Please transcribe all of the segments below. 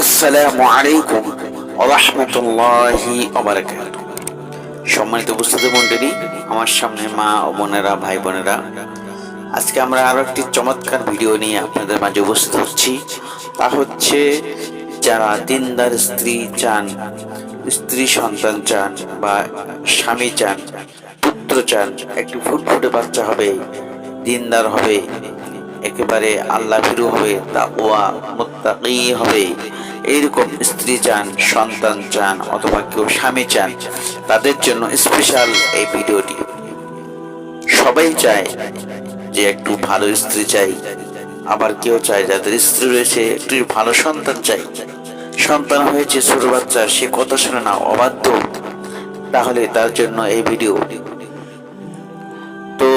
আসসালামু আলাইকুম ওয়া রাহমাতুল্লাহি ওয়া বারাকাতুহু। সম্মানিত উপস্থিতি মণ্ডলী, আমার সামনে মা ও বোনেরা, ভাই বোনেরা, আজকে আমরা আরো একটি চমৎকার ভিডিও নিয়ে আপনাদের মাঝে উপস্থিত হচ্ছি। তা হচ্ছে, যারা দিনদার স্ত্রী চান, স্ত্রী সন্তান চান বা স্বামী চান, পুত্র চান, একটি ফুটফুটে বাচ্চা হবে, দিনদার হবে, একেবারে আল্লাহ ভীরু হবে, তাকওয়া মুত্তাকি হবে, এইরকম স্ত্রী চান, সন্তান চান, অথবা কেউ স্বামী চান, তাদের জন্য স্পেশাল এই ভিডিওটি। সবাই চায় যে একটু ভালো স্ত্রী চাই, আবার কেউ চায় যাদের স্ত্রী রয়েছে একটু ভালো সন্তান চাই। সন্তান হয়েছে ছোট বাচ্চা, সে কথা শুনে না, অবাধ্য, তাহলে তার জন্য এই ভিডিও। তো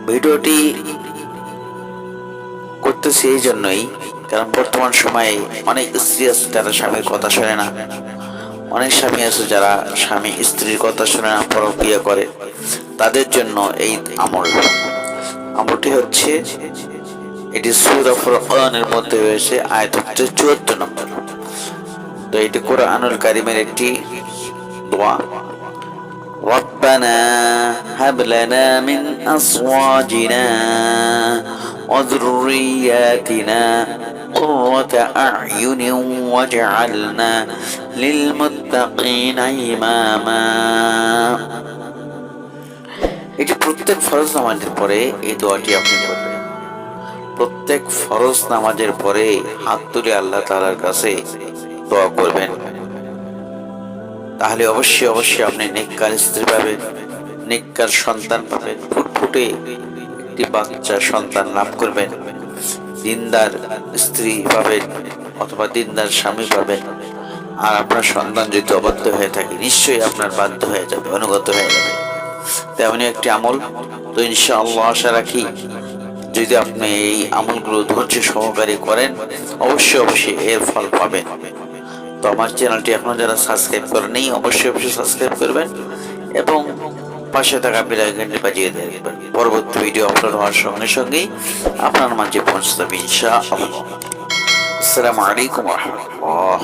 ভিডিওটি করতেছি এই জন্যই, কারণ বর্তমান সময়ে অনেক স্ত্রী আছে যারা স্বামীর কথা শোনে না, অনেক স্বামী আছে যারা স্বামী স্ত্রীর কথা শোনে না, পরক্রিয়া করে। তাদের জন্য এই আমলটি হচ্ছে, এটি সূরা ফুরকানের মধ্যে রয়েছে, আয়াত হচ্ছে ৭৪ নম্বর। তো এটি কোরআনুল কারীমের একটি দোয়া। ربنا هب لنا من أزواجنا وذرياتنا قرة أعين واجعلنا للمتقين إماما। এটি প্রত্যেক ফরজ নামাজের পরে এই দোয়াটি আপনি করবেন। প্রত্যেক ফরজ নামাজের পরে হাত তুলে আল্লাহ তাআলার কাছে দোয়া করবেন। তাহলে অবশ্যই অবশ্যই আপনি নেককার স্ত্রী পাবেন, নেককার সন্তান পাবেন, ফুটফুটে একটি বাচ্চা সন্তান লাভ করবেন, দিনদার স্ত্রী পাবেন অথবা দিনদার স্বামী পাবেন। আর আপনার সন্তান যদি অবাধ্য হয়ে থাকে, নিশ্চয়ই আপনার বাধ্য হয়ে যাবে, অনুগত হয়ে যাবে। তেমনি একটি আমল। তো ইনশাআল্লাহ আশা রাখি, যদি আপনি এই আমলগুলো ধৈর্য সহকারে করেন, অবশ্যই অবশ্যই এর ফল পাবেন। তো আমার চ্যানেলটি এখনো যারা সাবস্ক্রাইব করেনি, অবশ্যই অবশ্যই সাবস্ক্রাইব করবেন এবং পাশে থাকা বেল আইকনটি বাজিয়ে দেবেন। পরবর্তী ভিডিও আপলোড হওয়ার সঙ্গে সঙ্গেই আপনার মাঝে পৌঁছে যাবে ইনশাআল্লাহ। আসসালামু আলাইকুম ওয়া রাহমাতুল্লাহ।